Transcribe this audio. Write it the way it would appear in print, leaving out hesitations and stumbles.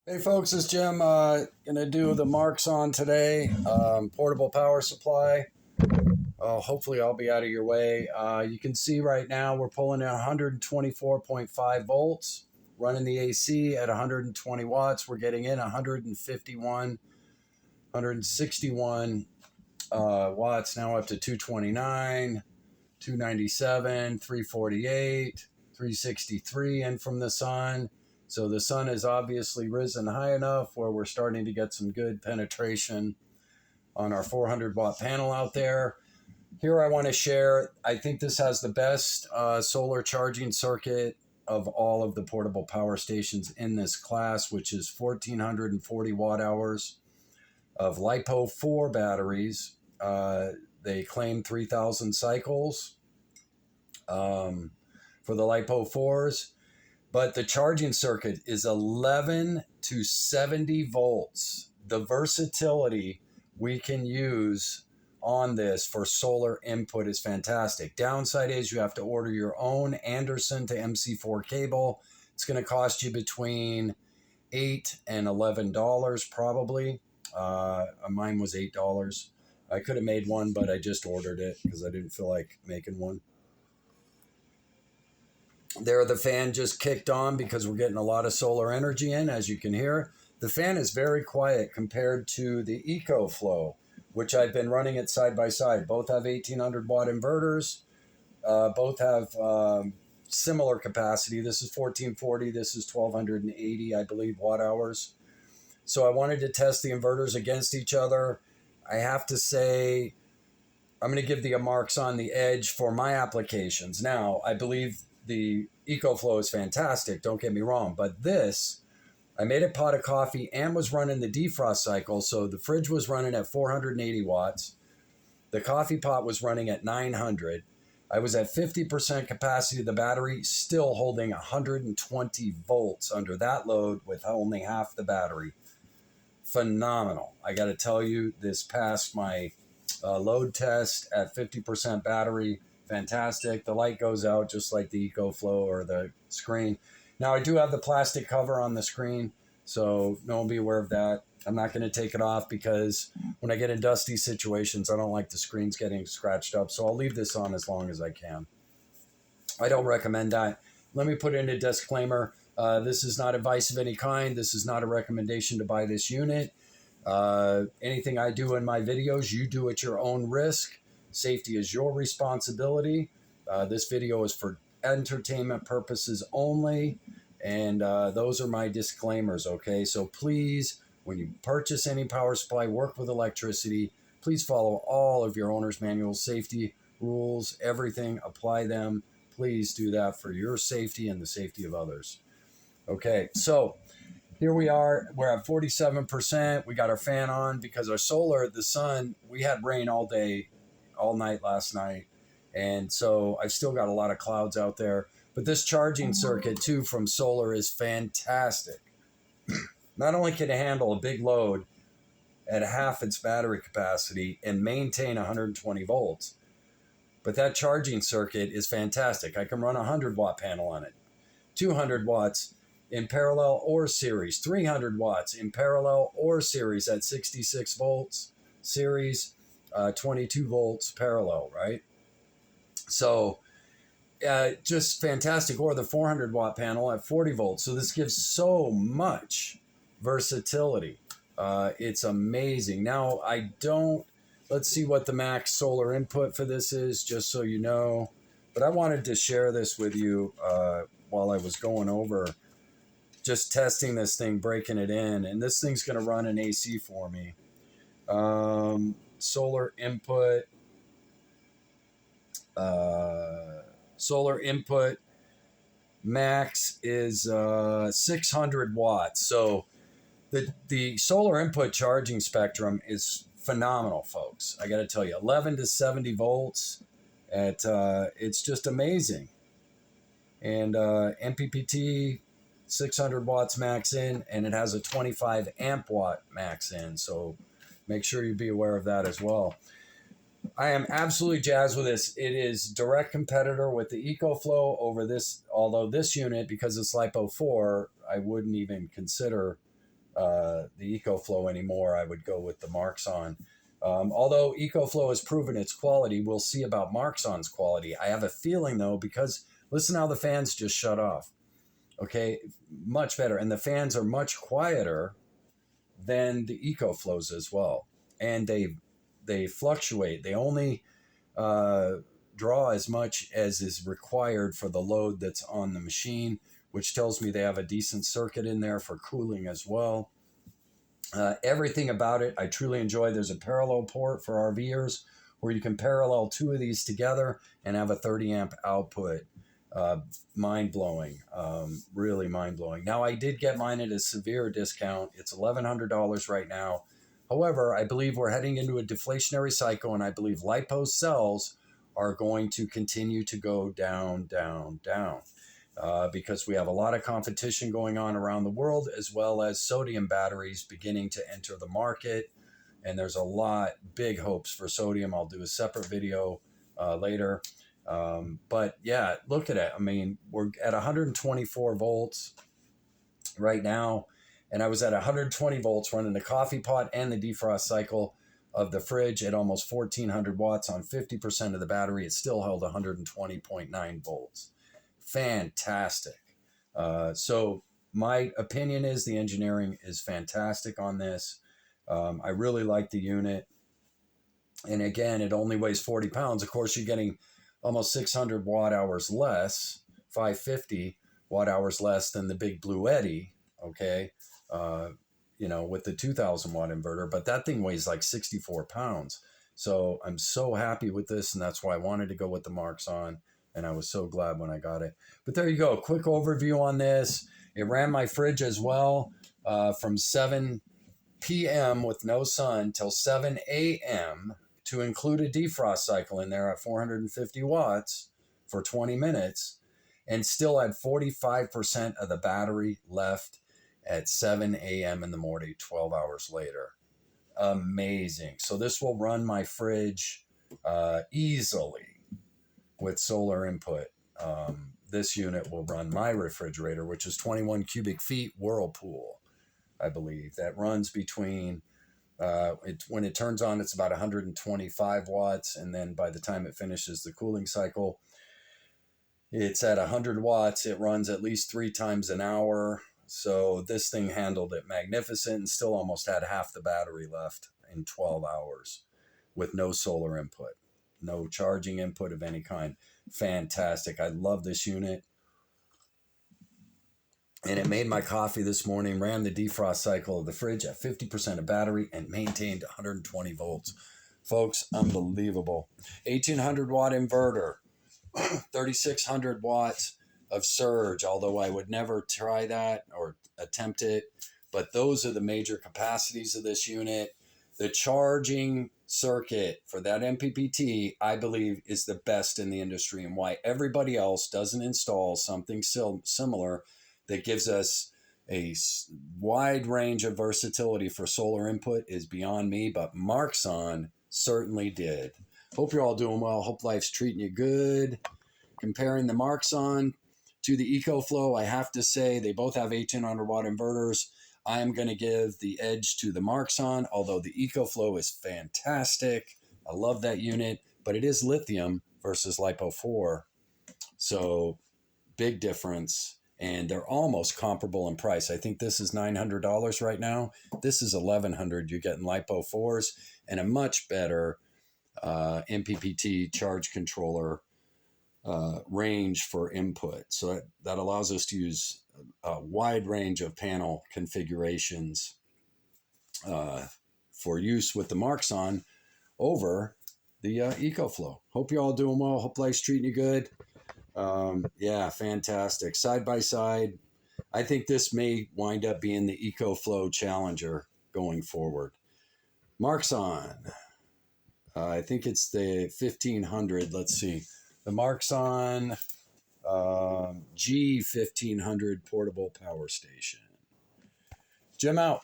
Hey folks, it's Jim. Gonna do the MARXON today. Portable power supply. Hopefully, I'll be out of your way. You can see right now we're pulling at 124.5 volts, running the AC at 120 watts. We're getting in 151, 161 watts, now up to 229, 297, 348, 363 in from the sun. So the sun has obviously risen high enough where we're starting to get some good penetration on our 400 watt panel out there. Here I want to share, I think this has the best solar charging circuit of all of the portable power stations in this class, which is 1,440 watt hours of LiPo 4 batteries. They claim 3,000 cycles for the LiPo 4s. But the charging circuit is 11 to 70 volts. The versatility we can use on this for solar input is fantastic. Downside is you have to order your own Anderson to MC4 cable. It's going to cost you between $8 and $11 probably. Mine was $8. I could have made one, but I just ordered it because I didn't feel like making one. There, the fan just kicked on because we're getting a lot of solar energy in, as you can hear. The fan is very quiet compared to the EcoFlow, which I've been running it side by side. Both have 1,800 watt inverters. Both have similar capacity. This is 1,440. This is 1,280, I believe, watt hours. So I wanted to test the inverters against each other. I have to say, I'm going to give the MARXON the edge for my applications. Now, I believe the EcoFlow is fantastic, don't get me wrong, but this, I made a pot of coffee and was running the defrost cycle, so the fridge was running at 480 watts, the coffee pot was running at 900, I was at 50% capacity of the battery, still holding 120 volts under that load with only half the battery. Phenomenal. I got to tell you, this passed my load test at 50% battery. Fantastic. The light goes out just like the EcoFlow or the screen. Now I do have the plastic cover on the screen, so no one be aware of that. I'm not going to take it off because when I get in dusty situations, I don't like the screens getting scratched up, so I'll leave this on as long as I can. I don't recommend that. Let me put in a disclaimer. This is not advice of any kind. This is not a recommendation to buy this unit. Anything I do in my videos, you do at your own risk. Safety is your responsibility. This video is for entertainment purposes only, and those are my disclaimers, okay? So please, when you purchase any power supply, work with electricity, please follow all of your owner's manual safety rules, everything, apply them. Please do that for your safety and the safety of others. Okay, so here we are, we're at 47%. We got our fan on because our solar, the sun, we had rain all day, all night last night. And so I've still got a lot of clouds out there. But this charging circuit too from solar is fantastic. Not only can it handle a big load at half its battery capacity and maintain 120 volts, but that charging circuit is fantastic. I can run a 100 watt panel on it, 200 watts in parallel or series, 300 watts in parallel or series at 66 volts, series 22 volts parallel, right? So just fantastic. Or the 400 watt panel at 40 volts. So this gives so much versatility. It's amazing. Now let's see what the max solar input for this is, just so you know. But I wanted to share this with you while I was going over just testing this thing, breaking it in. And this thing's going to run an AC for me. Solar input max is 600 watts. So the solar input charging spectrum is phenomenal, folks. I got to tell you, 11 to 70 volts at it's just amazing. And MPPT 600 watts max in, and it has a 25 amp watt max in, so make sure you be aware of that as well. I am absolutely jazzed with this. It is direct competitor with the EcoFlow over this, although this unit, because it's LiPo 4, I wouldn't even consider the EcoFlow anymore. I would go with the MARXON. Although EcoFlow has proven its quality, we'll see about MARXON's quality. I have a feeling though, because listen how the fans just shut off. Okay, much better. And the fans are much quieter than the EcoFlows as well. And they fluctuate. They only draw as much as is required for the load that's on the machine, which tells me they have a decent circuit in there for cooling as well. Everything about it, I truly enjoy. There's a parallel port for RVers where you can parallel two of these together and have a 30 amp output. Mind-blowing, really mind-blowing. Now, I did get mine at a severe discount. It's $1,100 right now. However, I believe we're heading into a deflationary cycle, and I believe LiPo cells are going to continue to go down, down, down. Because we have a lot of competition going on around the world, as well as sodium batteries beginning to enter the market. And there's a lot, big hopes for sodium. I'll do a separate video later. But yeah, look at it. I mean, we're at 124 volts right now. And I was at 120 volts running the coffee pot and the defrost cycle of the fridge at almost 1400 watts on 50% of the battery. It still held 120.9 volts. Fantastic. So my opinion is the engineering is fantastic on this. I really like the unit. And again, it only weighs 40 pounds. Of course, you're getting almost 600 watt hours less, 550 watt hours less than the big Blue Eddy, okay? With the 2000 watt inverter, but that thing weighs like 64 pounds. So I'm so happy with this, and that's why I wanted to go with the MARXON, and I was so glad when I got it. But there you go, quick overview on this. It ran my fridge as well from 7 p.m. with no sun till 7 a.m. to include a defrost cycle in there at 450 watts for 20 minutes, and still had 45% of the battery left at 7 a.m. in the morning, 12 hours later. Amazing. So this will run my fridge easily with solar input. This unit will run my refrigerator, which is 21 cubic feet Whirlpool, I believe. That runs between, when it turns on, it's about 125 watts. And then by the time it finishes the cooling cycle, it's at 100 watts. It runs at least 3 times an hour. So this thing handled it magnificent and still almost had half the battery left in 12 hours with no solar input, no charging input of any kind. Fantastic. I love this unit. And it made my coffee this morning, ran the defrost cycle of the fridge at 50% of battery and maintained 120 volts. Folks, unbelievable. 1800 watt inverter, 3600 watts of surge, although I would never try that or attempt it. But those are the major capacities of this unit. The charging circuit for that MPPT, I believe, is the best in the industry, and why everybody else doesn't install something similar that gives us a wide range of versatility for solar input is beyond me, but MARXON certainly did. Hope you're all doing well. Hope life's treating you good. Comparing the MARXON to the EcoFlow, I have to say they both have 1800 watt inverters. I am going to give the edge to the MARXON, although the EcoFlow is fantastic. I love that unit, but it is lithium versus LiPo4. So big difference. And they're almost comparable in price. I think this is $900 right now. This is $1,100. You're getting LiPo4s and a much better MPPT charge controller range for input. So that allows us to use a wide range of panel configurations for use with the MARXON over the EcoFlow. Hope you're all doing well. Hope life's treating you good. Yeah, fantastic. Side by side, I think this may wind up being the EcoFlow Challenger going forward. MARXON, I think it's the 1500. Let's see. The MARXON G1500 portable power station. Jim out.